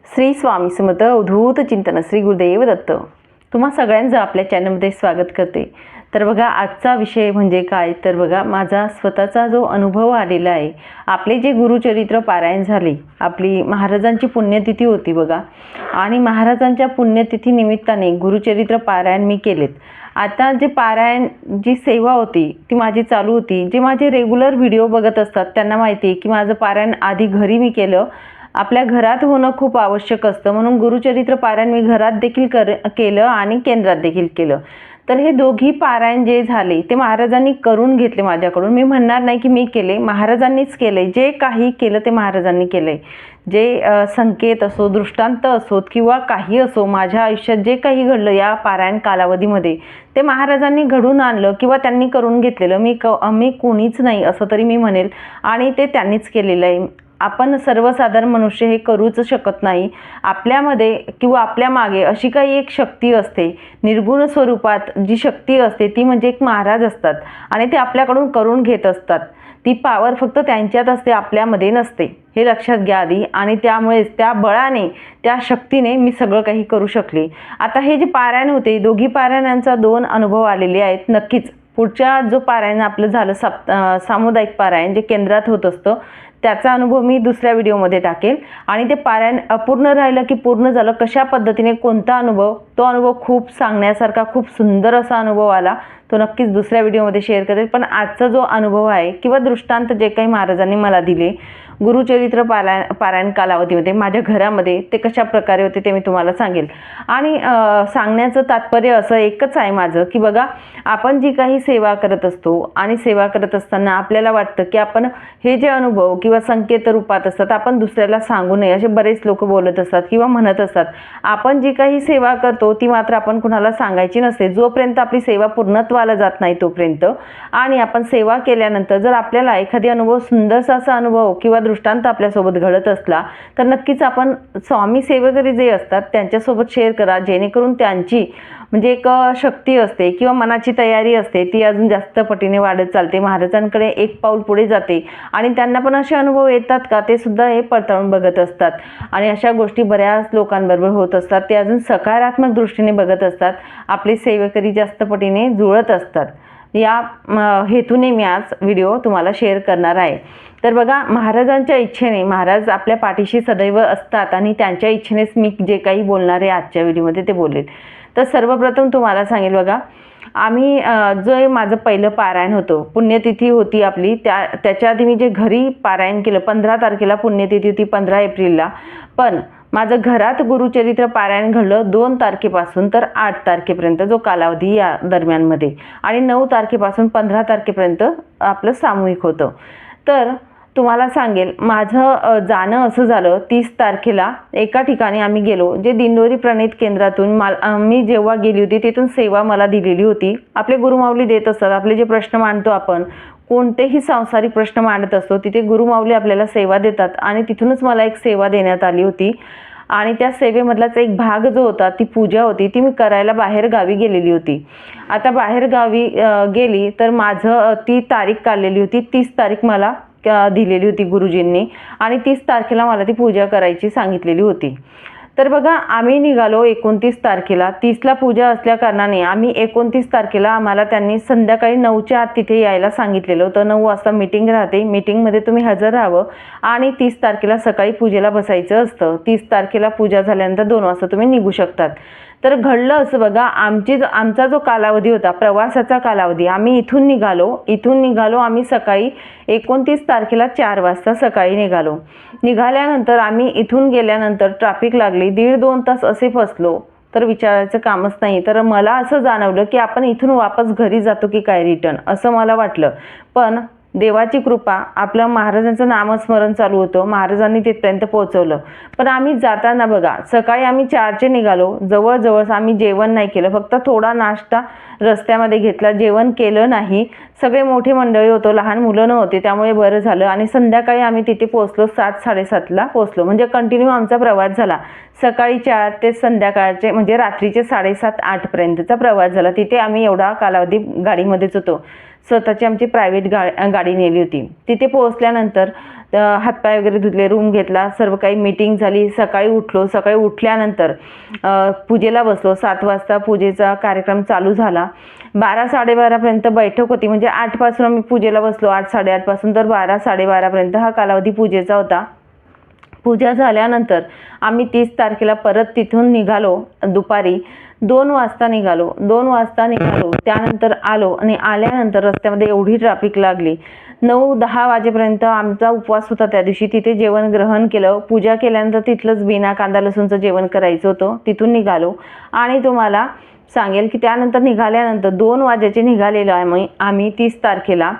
श्री स्वामी समर्थ अवधूत चिंतन श्री गुरुदेव दत्त तुम्हा सगळ्यांचं आपल्या चॅनलमध्ये स्वागत करते। तर बघा आजचा विषय म्हणजे काय तर बघा माझा स्वतःचा जो अनुभव आलेला आहे। आपले जे गुरुचरित्र पारायण झाले, आपली महाराजांची पुण्यतिथी होती बघा, आणि महाराजांच्या पुण्यतिथी निमित्ताने गुरुचरित्र पारायण मी केलेत। आता जे पारायण जी सेवा होती ती माझी चालू होती। जे माझे रेग्युलर व्हिडिओ बघत असतात त्यांना माहिती आहे की माझं पारायण आधी घरी मी केलं, आपल्या घरात होणं खूप आवश्यक असतं, म्हणून गुरुचरित्र पारायण मी घरात देखील केलं आणि केंद्रात देखील केलं। तर हे दोघी पारायण जे झाले ते महाराजांनी करून घेतले माझ्याकडून। मी म्हणणार नाही की मी केले, महाराजांनीच केले। जे काही केलं ते महाराजांनी केले। जे संकेत असो, दृष्टांत असोत किंवा काही असो, माझ्या आयुष्यात जे काही घडलं या पारायण कालावधीमध्ये ते महाराजांनी घडून आणलं किंवा त्यांनी करून घेतलेलं। मी कोणीच नाही असं तरी मी म्हणेल, आणि ते त्यांनीच केलेलं आहे। आपण सर्वसाधारण मनुष्य हे करूच शकत नाही। आपल्यामध्ये किंवा आपल्या मागे अशी काही एक शक्ती असते, निर्गुण स्वरूपात जी शक्ती असते ती म्हणजे एक महाराज असतात, आणि ते आपल्याकडून करून घेत असतात। ती पावर फक्त त्यांच्यात असते, आपल्यामध्ये नसते, हे लक्षात घ्या आधी। आणि त्यामुळेच त्या बळाने, त्या शक्तीने मी सगळं काही करू शकले। आता हे जे पारायण होते, दोघी पारायणांचा 2 अनुभव आलेले आहेत। नक्कीच पुढच्या जो पारायण आपलं झालं सामुदायिक पारायण जे केंद्रात होत असतं त्याचा अनुभव मी दुसऱ्या व्हिडिओमध्ये टाकेल। आणि ते पारायण अपूर्ण राहिलं की पूर्ण झालं, कशा पद्धतीने कोणता अनुभव, तो अनुभव खूप सांगण्यासारखा, खूप सुंदर असा अनुभव आला, तो नक्कीच दुसऱ्या व्हिडिओमध्ये शेअर करेल। पण आजचा जो अनुभव आहे किंवा दृष्टांत जे काही महाराजांनी मला दिले गुरुचरित्र पारायण कालावधीमध्ये माझ्या घरामध्ये, ते कशा प्रकारे होते ते मी तुम्हाला सांगेल। आणि सांगण्याचं तात्पर्य असं एकच आहे माझं की बघा, आपण जी काही सेवा करत असतो आणि सेवा करत असताना आपल्याला वाटतं की आपण हे जे अनुभव किंवा संकेत रूपात असतात आपण दुसऱ्याला सांगू नये, असे बरेच लोक बोलत असतात किंवा म्हणत असतात। आपण जी काही सेवा करतो ती मात्र आपण कुणाला सांगायची नसते, जोपर्यंत आपली सेवा पूर्णत्वाला जात नाही तोपर्यंत। आणि आपण सेवा केल्यानंतर जर आपल्याला एखादी अनुभव, सुंदरसा असा अनुभव किंवा दृष्टांत आपल्यासोबत घडत असला तर नक्कीच आपण स्वामी सेवेकरी जे असतात त्यांच्यासोबत शेअर करा, जेणेकरून त्यांची म्हणजे एक शक्ती असते किंवा मनाची तयारी असते ती अजून जास्त पटीने वाढत चालते, महाराजांकडे एक पाऊल पुढे जाते। आणि त्यांना पण असे अनुभव येतात का ते सुद्धा हे पडताळून बघत असतात। आणि अशा गोष्टी बऱ्याच लोकांबरोबर होत असतात, ते अजून सकारात्मक दृष्टीने बघत असतात, आपले सेवेकरी जास्त पटीने जुळत असतात। या हेतूने मी आज व्हिडिओ तुम्हाला शेअर करणार आहे। तर बघा, महाराजांच्या इच्छेने, महाराज आपल्या पाठीशी सदैव असतात आणि त्यांच्या इच्छेनेच मी जे काही बोलणार आहे आजच्या व्हिडिओमध्ये ते बोलेल। तर सर्वप्रथम तुम्हाला सांगेल बघा, आम्ही जो माझं पहिलं पारायण होतं, पुण्यतिथी होती आपली, त्याच्या आधी मी जे घरी पारायण केलं 15 तारखेला पुण्यतिथी होती, 15 एप्रिलला। पण माझं घरात गुरुचरित्र पारायण घडलं 2 तारखेपासून तर 8 तारखेपर्यंत जो कालावधी या दरम्यानमध्ये, आणि 9 तारखेपासून 15 तारखेपर्यंत आपलं सामूहिक होतं। तर तुम्हाला सांगेल, माझं जाणं असं झालं 30 तारखेला एका ठिकाणी आम्ही गेलो, जे दिंडोरी प्रणित केंद्रातून मी जेव्हा गेली होती तिथून सेवा मला दिलेली होती। आपले गुरुमाऊली देत असतात, आपले जे प्रश्न मांडतो आपण, कोणतेही सांसारिक प्रश्न मांडत असतो तिथे गुरुमाऊली आपल्याला सेवा देतात, आणि तिथूनच मला एक सेवा देण्यात आली होती। आणि त्या सेवेमधलाच एक भाग जो होता, ती पूजा होती, ती मी करायला बाहेर गावी गेलेली होती। आता बाहेर गावी गेली तर माझं ती तारीख काढलेली होती, 30 तारीख मला दिलेली होती गुरुजींनी, आणि 30 तारखेला मला ती पूजा करायची सांगितलेली होती। तर बघा, आम्ही निघालो 29 तारखेला, 30ला पूजा असल्या कारणाने आम्ही 29 तारखेला आम्हाला त्यांनी संध्याकाळी 9च्या आत तिथे यायला सांगितलेलं होतं। 9 वाजता मीटिंग राहते, मीटिंगमध्ये तुम्ही हजर राहावं, आणि 30 तारखेला सकाळी पूजेला बसायचं असतं। 30 तारखेला पूजा झाल्यानंतर 2 वाजता तुम्ही निघू शकतात। तर घडलं असं बघा, आमचा जो कालावधी होता, प्रवासाचा कालावधी, आम्ही इथून निघालो आम्ही सकाळी 29 तारखेला 4 वाजता सकाळी निघाल्यानंतर आम्ही इथून गेल्यानंतर ट्रॅफिक लागली, 1.5-2 तास असे फसलो तर विचारायचं कामच नाही। तर मला असं जाणवलं की आपण इथून वापस घरी जातो की काय रिटर्न, असं मला वाटलं। पण देवाची कृपा, आपलं महाराजांचं नामस्मरण चालू होतं, महाराजांनी तिथपर्यंत पोहोचवलं। पण आम्ही जाताना बघा, सकाळी आम्ही 4चे निघालो, जवळ आम्ही जेवण नाही केलं, फक्त थोडा नाश्ता रस्त्यामध्ये घेतला, जेवण केलं नाही। सगळे मोठे मंडळी होतो, लहान मुलं नव्हते, त्यामुळे बरं झालं। आणि संध्याकाळी आम्ही तिथे पोहोचलो, 7-7:30ला पोहोचलो, म्हणजे कंटिन्यू आमचा प्रवास झाला। सकाळी 4 ते संध्याकाळचे म्हणजे रात्रीचे 7:30-8 पर्यंतचा प्रवास झाला। तिथे आम्ही एवढा कालावधी गाडीमध्येच होतो। स्वतःची आमची प्रायव्हेट गाडी नेली होती. तिथे पोहोचल्यानंतर हातपाय वगैरे धुतले, रूम घेतला, सर्व काही मीटिंग झाली. सकाळी उठलो. सकाळी उठल्यानंतर पूजेला बसलो. 7 वाजता पूजेचा कार्यक्रम चालू झाला. 12-12:30पर्यंत बैठक होती. म्हणजे 8 पासून आम्ही पूजेला बसलो. 8-8:30 पासून तर 12-12:30पर्यंत हा कालावधी पूजेचा होता. पूजा झाल्यानंतर आम्ही 30 तारखेला परत तिथून निघालो. दुपारी 2 वाजता निघालो. 2 वाजता निघालो. त्यानंतर आलो आणि आल्यानंतर रस्त्यामध्ये एवढी ट्रॅफिक लागली. 9-10 वाजेपर्यंत आमचा उपवास होता. त्या दिवशी तिथे जेवण ग्रहण केलं. पूजा केल्यानंतर तिथलंच बिना कांदा लसूणचं जेवण करायचं होतं. तिथून निघालो आणि तुम्हाला सांगेल की त्यानंतर निघाल्यानंतर 2 वाजेचे निघालेलो आहे आम्ही 30 तारखेला.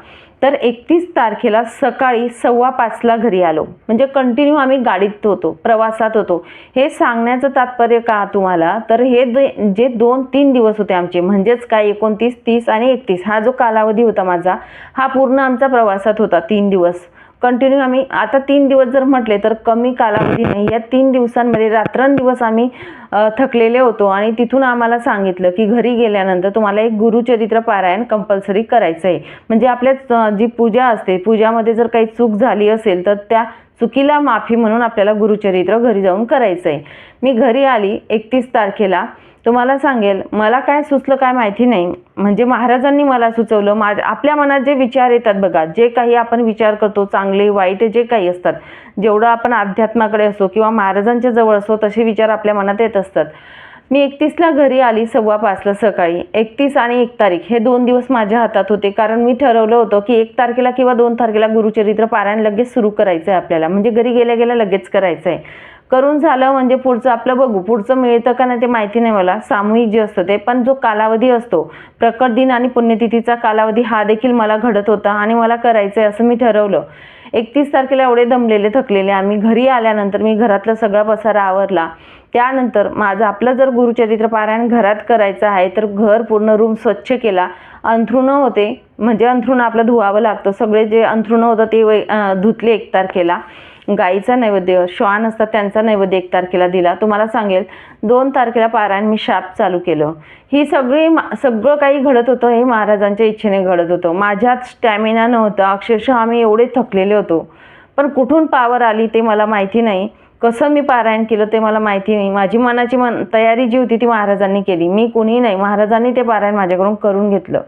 तर 31 तारखेला सकाळी 4:15ला घरी आलो. म्हणजे कंटिन्यू आम्ही गाडीत होतो, प्रवासात होतो. हे सांगण्याचं तात्पर्य का तुम्हाला, तर हे जे 2-3 दिवस होते आमचे, म्हणजेच काय 29, 30 आणि 31 हा जो कालावधी होता माझा, हा पूर्ण आमचा प्रवासात होता. 3 दिवस कंटिन्यू आम्ही, आता 3 दिवस जर म्हटले तर कमी कालावधी नाही. या 3 दिवसांमध्ये रात्रंदिवस आम्ही थकलेले होतो. आणि तिथून आम्हाला सांगितलं की घरी गेल्यानंतर तुम्हाला एक गुरुचरित्र पारायण कंपल्सरी करायचं आहे. म्हणजे आपल्या जी पूजा असते, पूजामध्ये जर काही चूक झाली असेल तर त्या चुकीला माफी म्हणून आपल्याला गुरुचरित्र घरी जाऊन करायचं आहे. मी घरी आली 31 तारखेला. तुम्हाला सांगेल, मला काय सुचलं काय माहिती नाही. म्हणजे महाराजांनी मला सुचवलं. आपल्या मनात जे विचार येतात बघा, जे काही आपण विचार करतो, चांगले वाईट जे काही असतात, जेवढं आपण अध्यात्माकडे असो किंवा महाराजांच्या जवळ असो, तसे विचार आपल्या मनात येत असतात. मी 31ला घरी आली 5:15ला सकाळी. 31 आणि 1 तारीख हे 2 दिवस माझ्या हातात होते. कारण मी ठरवलं होतं की 1 तारखेला किंवा 2 तारखेला गुरुचरित्र पारायण लगेच सुरू करायचं आहे आपल्याला. म्हणजे घरी गेल्या गेल्या लगेच करायचं आहे. करून झालं म्हणजे पुढचं आपलं बघू. पुढचं मिळतं का नाही ते माहिती नाही मला. सामूहिक जे असतं ते, पण जो कालावधी असतो प्रकट दिन आणि पुण्यतिथीचा कालावधी, हा देखील मला घडत होता आणि मला करायचं आहे असं मी ठरवलं. 31 तारखेला एवढे दमलेले थकलेले आम्ही घरी आल्यानंतर मी घरातला सगळा पसारा आवरला. त्यानंतर आपलं जर गुरुचरित्र पारायण घरात करायचं आहे तर घर पूर्ण रूम स्वच्छ केला. अंथरुणं होते, म्हणजे अंथरुणं आपलं धुवावं लागतं. सगळे जे अंथरुणं होतं ते धुतले 1 तारखेला. गाईचा नैवेद्य, श्वान असतात त्यांचा नैवेद्य 1 तारखेला दिला. तुम्हाला सांगेल 2 तारखेला पारायण मी शाप चालू केलं. ही सगळं काही घडत होतं हे महाराजांच्या इच्छेने घडत होतं. माझ्यात स्टॅमिना नव्हता. अक्षरशः आम्ही एवढे थकलेले होतो. पण कुठून पावर आली ते मला माहिती नाही. कसं मी पारायण केलं ते मला माहिती नाही. माझी मनाची तयारी जी होती ती महाराजांनी केली. मी कोणी नाही, महाराजांनी ते पारायण माझ्याकडून करून घेतलं.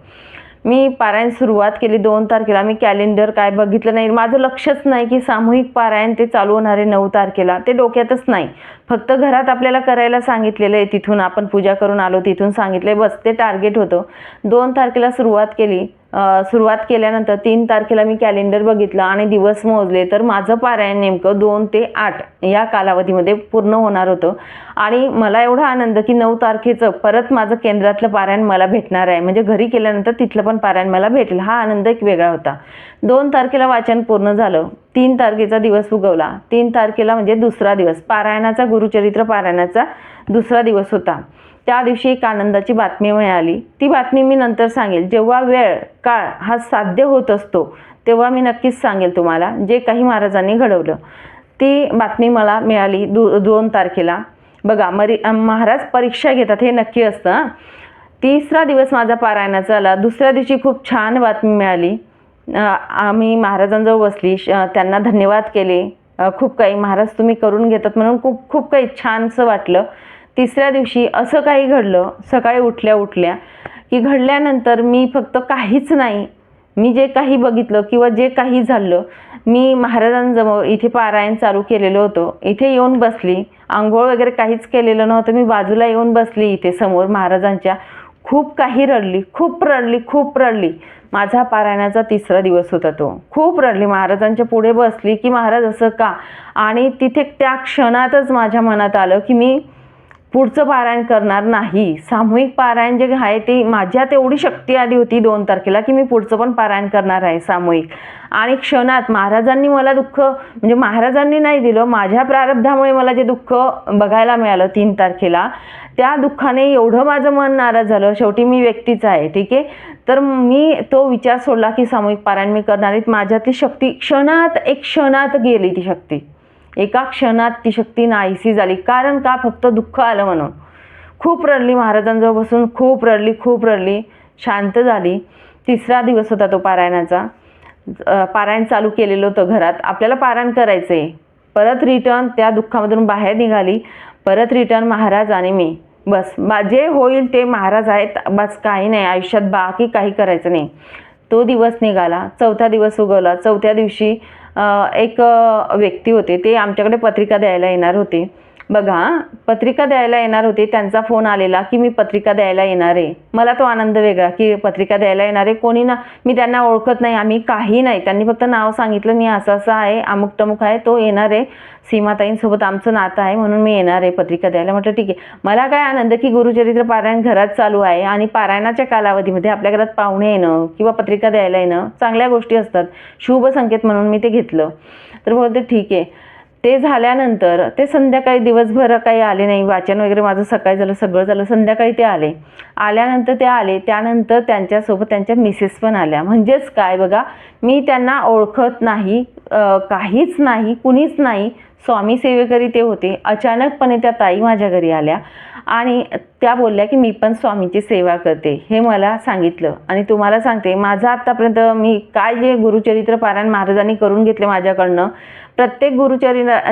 मी पारायण सुरुवात केली 2 तारखेला. मी कॅलेंडर काय बघितलं नाही. माझं लक्षच नाही की सामूहिक पारायण ते चालू होणार आहे 9 तारखेला. ते डोक्यातच नाही. फक्त घरात आपल्याला करायला सांगितलेलं आहे. तिथून आपण पूजा करून आलो, तिथून सांगितले, बस ते टार्गेट होतं. 2 तारखेला सुरुवात केली. सुरुवात केल्यानंतर 3 तारखेला मी कॅलेंडर बघितलं आणि दिवस मोजले तर माझं पारायण नेमकं 2 ते 8 या कालावधीमध्ये पूर्ण होणार होतं. आणि मला एवढा आनंद की 9 तारखेचं परत माझं केंद्रातलं पारायण मला भेटणार आहे. म्हणजे घरी केल्यानंतर तिथलं पण पारायण मला भेटेल, हा आनंद एक वेगळा होता. 2 तारखेला वाचन पूर्ण झालं. 3 तारखेचा दिवस उगवला. 3 तारखेला म्हणजे दुसरा दिवस, पारायणाचा, गुरुचरित्र पारायणाचा दुसरा दिवस होता. त्या दिवशी एक आनंदाची बातमी मिळाली. ती बातमी मी नंतर सांगेल. जेव्हा वेळ काळ हा साध्य होत असतो तेव्हा मी नक्कीच सांगेल तुम्हाला जे काही महाराजांनी घडवलं. ती बातमी मला मिळाली 2 तारखेला. बघा, महाराज परीक्षा घेतात हे नक्की असतं. 3रा दिवस माझा पारायणाचा आला. दुसऱ्या दिवशी खूप छान बातमी मिळाली. आम्ही महाराजांजवळ बसली, त्यांना धन्यवाद केले. खूप काही महाराज तुम्ही करून घेतात म्हणून खूप काही छानसं वाटलं. 3ऱ्या दिवशी असं काही घडलं सकाळी उठल्या की घडल्यानंतर मी फक्त काहीच नाही, मी जे काही बघितलं किंवा जे काही झालं, मी महाराजांजवळ इथे पारायण चालू केलेलं होतं. इथे येऊन बसली. आंघोळ वगैरे काहीच केलेलं नव्हतं. मी बाजूला येऊन बसली इथे समोर महाराजांच्या. खूप काही रडली, खूप रडली. माझा पारायणाचा 3रा दिवस होता तो. खूप रडली. महाराजांच्या पुढे बसली की महाराज असं का. आणि तिथे त्या क्षणातच माझ्या मनात आलं की मी पुढचं पारायण करणार नाही. सामूहिक पारायण जे आहे ते माझ्यात एवढी शक्ती आली होती 2 तारखेला की मी पुढचं पण पारायण करणार आहे सामूहिक. आणि क्षणात महाराजांनी मला दुःख, म्हणजे महाराजांनी नाही दिलं, माझ्या प्रारब्धामुळे मला जे दुःख बघायला मिळालं 3 तारखेला, त्या दुःखाने एवढं माझं मन नाराज झालं. शेवटी मी व्यक्तीच आहे, ठीक आहे. तर मी तो विचार सोडला की सामूहिक पारायण मी करणार आहे. माझ्यातली शक्ती एक क्षणात गेली. ती शक्ती एका क्षणात ती शक्ती नाहीशी झाली. कारण का, फक्त दुःख आलं म्हणून. खूप रडली महाराजांजवळ बसून, खूप रडली. शांत झाली. तिसरा दिवस होता तो पारायणाचा. पारायण चालू केलेलं होतं घरात, आपल्याला पारायण करायचं आहे. परत रिटर्न त्या दुःखामधून बाहेर निघाली. परत रिटर्न महाराज आणि मी, बस जे होईल ते महाराज आहेत, बस काही नाही आयुष्यात, बाकी काही करायचं नाही. तो दिवस निघाला. चौथा दिवस उगवला. चौथ्या दिवशी एक व्यक्ती होते, ते आमच्याकडे पत्रिका द्यायला येणार होते. बघा, पत्रिका द्यायला येणार होते. त्यांचा फोन आलेला की मी पत्रिका द्यायला येणार आहे. मला तो आनंद वेगळा की पत्रिका द्यायला येणार आहे. कोणी ना, मी त्यांना ओळखत नाही, आम्ही काही नाही. त्यांनी फक्त नाव सांगितलं, मी असं असं आहे, अमुक टमुक आहे, तो येणार आहे, सीमाताईंसोबत आमचं नातं आहे म्हणून मी येणार आहे पत्रिका द्यायला. म्हटलं ठीक आहे. मला काय आनंद की गुरुचरित्र पारायण घरात चालू आहे आणि पारायणाच्या कालावधीमध्ये आपल्या घरात पाहुणे येणं किंवा पत्रिका द्यायला येणं चांगल्या गोष्टी असतात, शुभ संकेत म्हणून मी ते घेतलं. तर बोलते ठीक आहे. ते झाल्यानंतर ते संध्याकाळी दिवसभर काही आले नाही. वाचन वगैरे माझं सकाळी झालं, सगळं झालं. संध्याकाळी ते आले. आल्यानंतर ते आले, त्यानंतर त्यांच्यासोबत त्यांच्या मिसेस पण आल्या. म्हणजेच काय बघा, मी त्यांना ओळखत नाही, काहीच नाही, कुणीच नाही. स्वामी सेवेकरी ते होते. अचानकपणे त्या ताई माझ्या घरी आल्या आणि त्या बोलल्या की मी पण स्वामीची सेवा करते, हे मला सांगितलं. आणि तुम्हाला सांगते, माझं आत्तापर्यंत मी काय जे गुरुचरित्र पारायण महाराजांनी करून घेतले माझ्याकडनं, प्रत्येक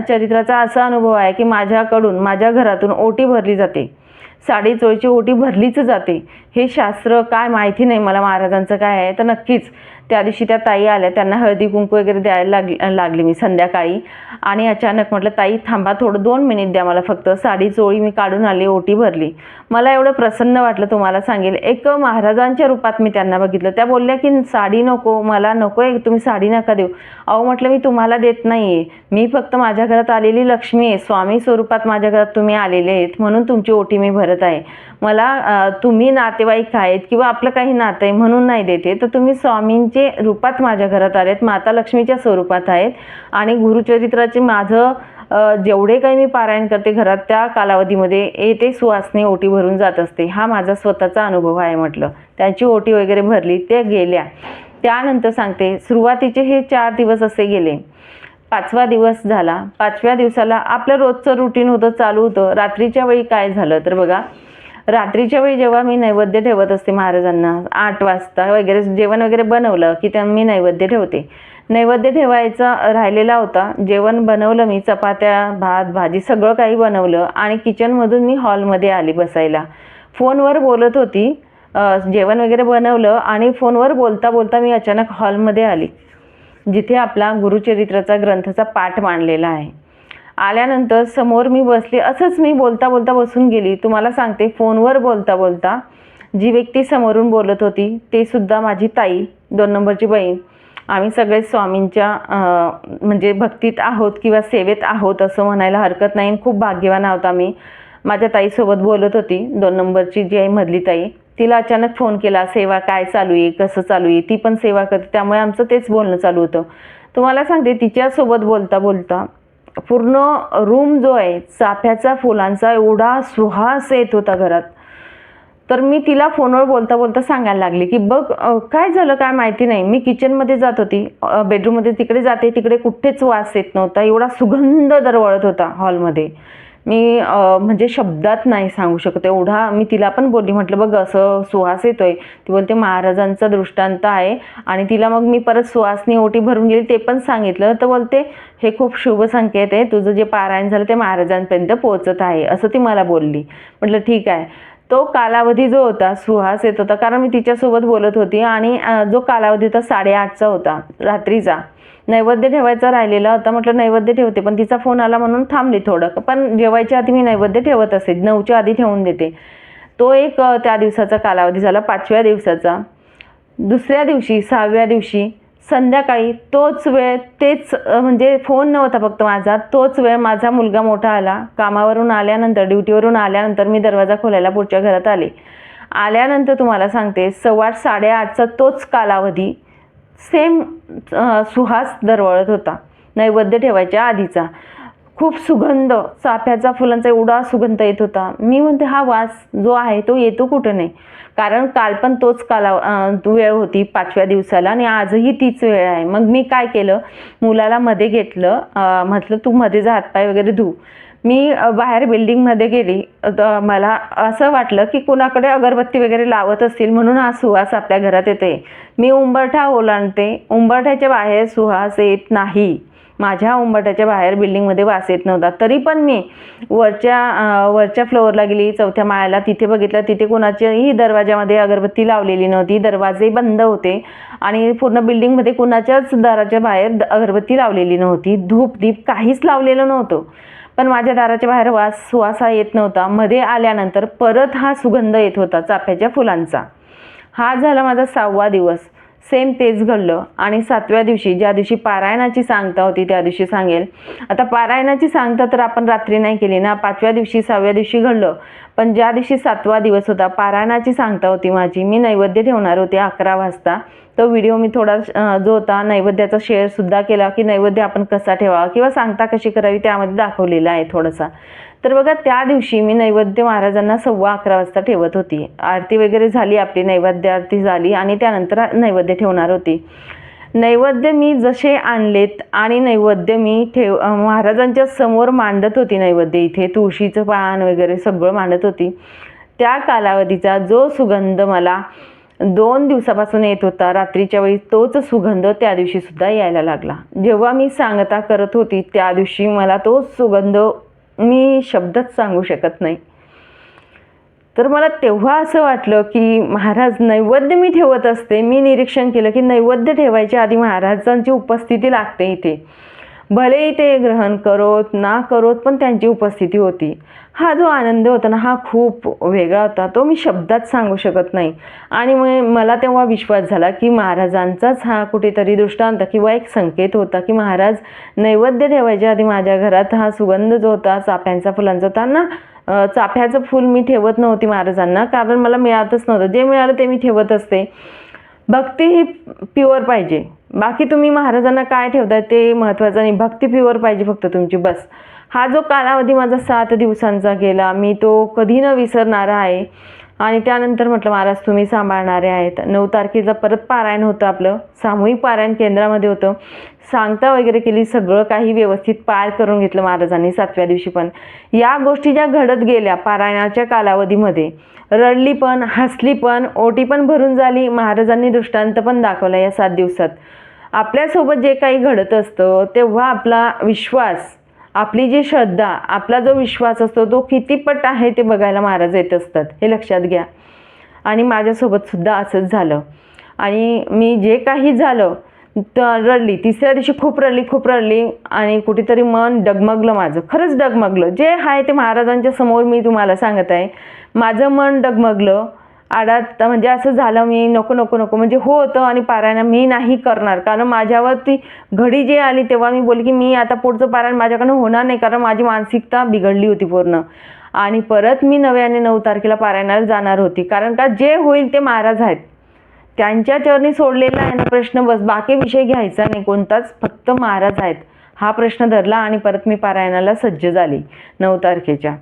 चरित्राचा असा अनुभव आहे की माझ्याकडून, माझ्या घरातून ओटी भरली जाते, साडी चोळीची ओटी भरलीच जाते. हे शास्त्र काय माहिती नाही मला महाराजांचं काय आहे. तर नक्कीच त्या दिवशी त्या ताई आल्या, त्यांना हळदी कुंकू वगैरे द्यायला लागली मी संध्याकाळी. आणि अचानक म्हटलं ताई थांबा, थोडं 2 मिनिट द्या मला फक्त. साडी चोळी मी काढून आली, ओटी भरली. मला एवढं प्रसन्न वाटलं तुम्हाला सांगेल. एक महाराजांच्या रूपात मी त्यांना बघितलं. त्या बोलल्या की साडी नको, मला नको आहे, तुम्ही साडी नका देऊ. अहो म्हटलं मी तुम्हाला देत नाही आहे, मी फक्त माझ्या घरात आलेली लक्ष्मी आहे, स्वामी स्वरूपात माझ्या घरात तुम्ही आलेले आहेत म्हणून तुमची ओटी मी भरत आहे. मला तुम्ही नातेवाईक आहेत किंवा आपलं काही नातं आहे म्हणून नाही देते, तर तुम्ही स्वामींचे रूपात माझ्या घरात आलेत, माता लक्ष्मीच्या स्वरूपात आहेत. आणि गुरुचरित्राचे माझं जेवढे काही मी पारायण करते घरात, त्या कालावधीमध्ये येते सुवासनी ओटी भरून जात असते. हा माझा स्वतःचा अनुभव आहे म्हटलं. त्यांची ओटी वगैरे भरली, ते गेल्या. त्यानंतर सांगते, सुरुवातीचे हे 4 दिवस असे गेले. 5वा दिवस झाला. 5व्या दिवसाला आपलं रोजचं रुटीन होतं, चालू होतं. रात्रीच्या वेळी काय झालं तर बघा, रात्रीच्या वेळी जेव्हा मी नैवेद्य ठेवत असते महाराजांना, 8 वाजता वगैरे जेवण वगैरे बनवलं की त्या मी नैवेद्य ठेवते. नैवेद्य ठेवायचा राहिलेला होता. जेवण बनवलं मी, चपात्या, भात, भाजी सगळं काही बनवलं आणि किचनमधून मी हॉलमध्ये आली बसायला. फोनवर बोलत होती, जेवण वगैरे बनवलं आणि फोनवर बोलता बोलता मी अचानक हॉलमध्ये आली, जिथे आपला गुरुचरित्राचा ग्रंथाचा पाठ मांडलेला आहे. आल्यानंतर समोर मी बसले, असंच मी बोलता बोलता बसून गेली. तुम्हाला सांगते, फोनवर बोलता बोलता जी व्यक्ती समोरून बोलत होती ते सुद्धा माझी ताई, 2 नंबरची बहीण. आम्ही सगळे स्वामींच्या म्हणजे भक्तीत आहोत किंवा सेवेत आहोत असं म्हणायला हरकत नाही. खूप भाग्यवान आहोत आम्ही. माझ्या ताईसोबत बोलत होती, 2 नंबरची जी आहे मधली ताई. तिला अचानक फोन केला, सेवा काय चालू आहे, कसं चालू आहे. ती पण सेवा करते, त्यामुळे आमचं तेच बोलणं चालू होतं. तुम्हाला सांगते, तिच्यासोबत बोलता बोलता पूर्ण रूम जो आहे चाफ्याचा फुलांचा एवढा सुहास येत होता घरात. तर मी तिला फोनवर बोलता बोलता सांगायला लागली की बघ काय झालं काय माहिती नाही, मी किचनमध्ये जात होती, बेडरूममध्ये तिकडे जाते, तिकडे कुठेच वास येत नव्हता, एवढा सुगंध दरवळत होता हॉलमध्ये. मी म्हणजे शब्दात नाही सांगू शकत एवढा. मी तिला पण बोलली, म्हटलं बघ असं सुवास येतोय. ती बोलते महाराजांचा दृष्टांत आहे. आणि तिला मग मी परत सुवासनी ओटी भरून गेली ते पण सांगितलं. तर बोलते हे खूप शुभ संकेत आहे, तुझं जे पारायण झालं ते महाराजांपर्यंत पोहोचत आहे असं ती मला बोलली. म्हटलं ठीक आहे. तो कालावधी जो होता सुहास येत होता, कारण मी तिच्यासोबत बोलत होती आणि जो कालावधी होता 8:30चा होता रात्रीचा. नैवेद्य ठेवायचा राहिलेला होता. म्हटलं नैवेद्य ठेवते, पण तिचा फोन आला म्हणून थांबली थोडं. पण जेवायच्या आधी मी नैवेद्य ठेवत असे, 9च्या आधी ठेवून देते. तो एक त्या दिवसाचा कालावधी झाला. 5व्या दिवसाचा. दुसऱ्या दिवशी 6व्या दिवशी संध्याकाळी तोच वेळ, तेच म्हणजे फोन नव्हता फक्त माझा, तोच वेळ माझा मुलगा मोठा आला. कामावरून आल्यानंतर, ड्युटीवरून आल्यानंतर मी दरवाजा खोलायला पुढच्या घरात आले. आल्यानंतर तुम्हाला सांगते 8:15चा तोच कालावधी सेम सुहास दरवळत होता नैवेद्य ठेवायच्या आधीचा. खूप सुगंध, चाफ्याचा फुलांचा एवढा सुगंध येत होता. मी म्हणते हा वास जो आहे तो येतो कुठं नाही, कारण काल पण तोच वेळ होती 5व्या दिवसाला आणि आजही तीच वेळ आहे. मग मी काय केलं, मुलाला मध्ये घेतलं, म्हटलं तू मध्ये जा, हातपाय वगैरे धू. मी बाहेर बिल्डिंगमध्ये गेली तर मला असं वाटलं की कुणाकडे अगरबत्ती वगैरे लावत असतील म्हणून हा सुवास आपल्या घरात येते. मी उंबरठा ओलांडते, उंबरठ्याच्या बाहेर सुवास येत नाही. माझ्या उंबरठ्याच्या बाहेर बिल्डिंगमध्ये वास येत नव्हता. तरी पण मी वरच्या फ्लोअरला गेली, 4थ्या माळ्याला, तिथे बघितलं तिथे कुणाच्याही दरवाजामध्ये अगरबत्ती लावलेली नव्हती. दरवाजे बंद होते आणि पूर्ण बिल्डिंगमध्ये कुणाच्याच दाराच्या बाहेर अगरबत्ती लावलेली नव्हती. धूप दीप काहीच लावलेलं नव्हतं. पण माझ्या दाराच्या बाहेर सुवास हा येत नव्हता. मध्ये आल्यानंतर परत हा सुगंध येत होता चाफ्याच्या फुलांचा. हा झाला माझा 6वा दिवस. सेम तेच घडलं. आणि 7व्या दिवशी, ज्या दिवशी पारायणाची सांगता होती त्या दिवशी सांगेल. आता पारायणाची सांगता तर आपण रात्री नाही केली ना, 5व्या दिवशी 6व्या दिवशी घडलं. पण ज्या दिवशी 7वा दिवस होता, पारायणाची सांगता होती माझी, मी नैवेद्य ठेवणार होते 11 वाजता. तो व्हिडिओ मी थोडा जो होता नैवेद्याचा शेअरसुद्धा केला की नैवेद्य आपण कसा ठेवावा किंवा सांगता कशी करावी त्यामध्ये दाखवलेला आहे थोडासा. तर बघा, त्या दिवशी मी नैवेद्य महाराजांना 11:15 वाजता ठेवत होती. आरती वगैरे झाली, आपली नैवेद्य आरती झाली आणि त्यानंतर नैवेद्य ठेवणार होती. नैवेद्य मी जसे आणलेत आणि नैवेद्य मी महाराजांच्या समोर मांडत होती. नैवेद्य इथे तुळशीचं पान वगैरे सगळं मांडत होती. त्या कालावधीचा जो सुगंध मला 2 दिवसापासून येत होता रात्रीच्या वेळी, तोच सुगंध त्या दिवशी सुद्धा यायला लागला. जेव्हा मी सांगता करत होती त्या दिवशी मला तो सुगंध मी शब्दच सांगू शकत नाही. तर मला तेव्हा असं वाटलं की महाराज नैवेद्य मी ठेवत असते. मी निरीक्षण केलं की नैवेद्य ठेवायच्या आधी महाराजांची उपस्थिती लागते इथे. भलेही ते ग्रहण करोत ना करोत पण त्यांची उपस्थिती होती. हा जो आनंद होता ना, हा खूप वेगळा होता. तो मी शब्दात सांगू शकत नाही. आणि मला तेव्हा विश्वास झाला की महाराजांचाच हा कुठेतरी दृष्टांत किंवा एक संकेत होता की महाराज नैवेद्य ठेवायच्या आधी माझ्या घरात हा सुगंध जो होता चाफ्यांचा फुलांचा होता ना. चाफ्याचं फूल मी ठेवत नव्हती महाराजांना, कारण मला मिळतच नव्हतं. जे मिळालं ते मी ठेवत असते. भक्ती ही प्युअर पाहिजे. बाकी तुम्ही महाराजांना काय ठेवताय ते महत्त्वाचं नाही. भक्ती प्युअर पाहिजे फक्त तुमची, बस. हा जो कालावधी माझा 7 दिवसांचा गेला, मी तो कधी न विसरणारा आहे. आणि त्यानंतर म्हटलं महाराज तुम्ही सांभाळणारे आहेत. 9 तारखेला परत पारायण होतं आपलं, सामूहिक पारायण केंद्रामध्ये होतं. सांगता वगैरे केली, सगळं काही व्यवस्थित पार करून घेतलं महाराजांनी 7व्या दिवशी. पण या गोष्टी ज्या घडत गेल्या पारायणाच्या कालावधीमध्ये, रडली पण, हसली पण, ओटी पण भरून झाली. महाराजांनी दृष्टांत पण दाखवला या 7 दिवसात. आपल्यासोबत जे काही घडत असतं तेव्हा आपला विश्वास, आपली जी श्रद्धा, आपला जो विश्वास असतो तो किती पट आहे ते बघायला महाराज येत असतात, हे लक्षात घ्या. आणि माझ्यासोबत सुद्धा असंच झालं. आणि मी जे काही झालं रडली. 3ऱ्या दिवशी खूप रडली आणि कुठेतरी मन डगमगलं माझं, खरंच डगमगलं. जे आहे ते महाराजांच्या समोर मी तुम्हाला सांगत आहे. माझं मन डगमगलं. आडात म्हणजे असं झालं, मी नको म्हणजे होतं. आणि पारायण मी नाही करणार, कारण माझ्यावरती घडी जी आली तेव्हा मी बोलली की मी आता पुढचं पारायण माझ्याकडनं होणार नाही, कारण माझी मानसिकता बिघडली होती पूर्ण. आणि परत मी नव्याने 9 तारखेला पारायणाला जाणार होती, कारण का जे होईल ते महाराज आहेत, त्यांच्या चरणी सोडलेला आहे ना प्रश्न, बस. बाकी विषय घ्यायचा नाही कोणताच, फक्त महाराज आहेत हा प्रश्न धरला. आणि परत मी पारायणाला सज्ज झाली 9 तारखेच्या.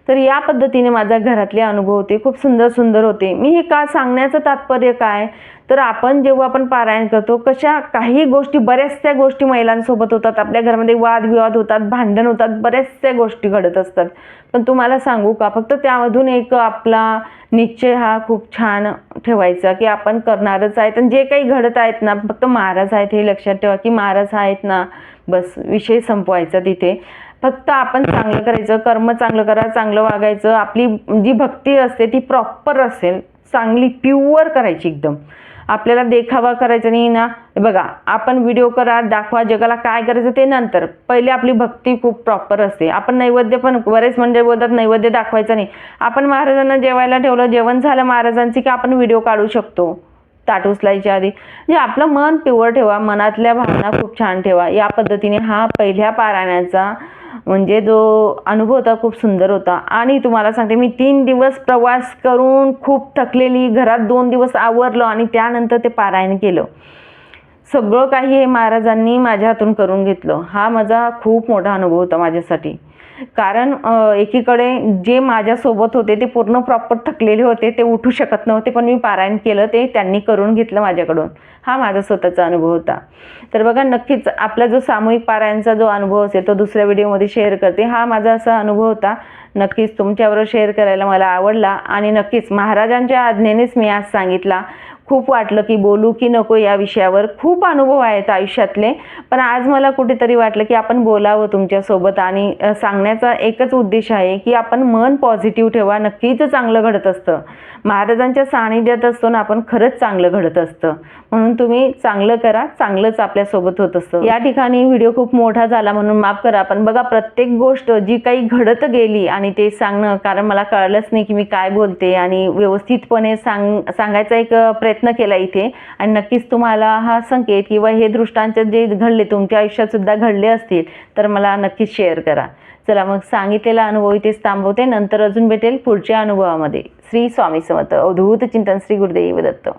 तर या पद्धतीने माझ्या घरातले अनुभव होते, खूप सुंदर होते. मी हे का सांगण्याचं तात्पर्य काय, तर आपण जेव्हा आपण पारायण करतो, काही गोष्टी, बऱ्याचशा गोष्टी महिलांसोबत होतात. आपल्या घरामध्ये वादविवाद होतात, भांडण होतात, बऱ्याचशा गोष्टी घडत असतात. पण तुम्हाला सांगू का, फक्त त्यामधून एक आपला निश्चय हा खूप छान ठेवायचा की आपण करणारच आहेत. आणि जे काही घडत आहेत ना, फक्त महाराज आहेत हे लक्षात ठेवा की महाराज आहेत ना, बस. विषय संपवायचा तिथे. फक्त आपण चांगलं करायचं, कर्म चांगलं करा, चांगलं वागायचं. आपली जी भक्ती असते ती प्रॉपर असेल, चांगली प्युअर करायची एकदम. आपल्याला देखावा करायचा नाही ना. बघा, आपण व्हिडिओ करा, दाखवा जगाला काय करायचं ते नंतर. पहिले आपली भक्ती खूप प्रॉपर असते. आपण नैवेद्य पण, बरेच म्हणजे बोलतात नैवेद्य दाखवायचं नाही. आपण महाराजांना जेवायला ठेवलं, जेवण झालं महाराजांची की आपण व्हिडिओ काढू शकतो ताट उचलायच्या आधी. म्हणजे आपलं मन प्युअर ठेवा, मनातल्या भावना खूप छान ठेवा. या पद्धतीने हा पहिल्या पारायणाचा म्हणजे जो अनुभव होता खूप सुंदर होता. आणि तुम्हाला सांगते, मी 3 दिवस प्रवास करून खूप थकलेली, घरात 2 दिवस आवरलं आणि त्यानंतर ते पारायण केलं. सगळं काही हे महाराजांनी माझ्या हातून करून घेतलं. हा माझा खूप मोठा अनुभव होता माझ्यासाठी. कारण एकीकडे जे माझ्यासोबत होते ते पूर्ण प्रॉपर थकलेले होते, ते उठू शकत नव्हते, पण मी पारायण केलं ते त्यांनी करून घेतलं माझ्याकडून. हा माझा स्वतःचा अनुभव होता. तर बघा, नक्कीच आपला जो सामूहिक पारायणचा जो अनुभव असेल तो दुसऱ्या व्हिडिओमध्ये शेअर करते. हा माझा असा अनुभव होता, नक्कीच तुमच्याबरोबर शेअर करायला मला आवडला आणि नक्कीच महाराजांच्या आज्ञेनेच मी आज सांगितला. खूप वाटलं की बोलू की नको या विषयावर. खूप अनुभव आहेत आयुष्यातले, पण आज मला कुठेतरी वाटलं की आपण बोलावं तुमच्यासोबत आणि सांगण्याचा एकच उद्देश आहे की आपण मन पॉझिटिव्ह ठेवा. नक्कीच चांगलं घडत असतं. महाराजांच्या सानिध्यात असतो ना आपण, खरंच चांगलं घडत असतं. म्हणून तुम्ही चांगलं करा, चांगलंच आपल्यासोबत होत असतं. या ठिकाणी व्हिडिओ खूप मोठा झाला म्हणून माफ करा, पण बघा प्रत्येक गोष्ट जी काही घडत गेली आणि ते सांगणं, कारण मला कळलंच नाही की मी काय बोलते आणि व्यवस्थितपणे सांगायचा एक प्रयत्न केला इथे. आणि नक्कीच तुम्हाला हा संकेत किंवा हे दृष्टांत जे घडले तुमच्या आयुष्यात सुद्धा घडले असतील तर मला नक्कीच शेअर करा. चला मग, सांगितलेला अनुभव इथेच थांबवते. नंतर अजून भेटेल पुढच्या अनुभवामध्ये. श्री स्वामी समर्थ. अवधूत चिंतन. श्री गुरुदेव दत्त.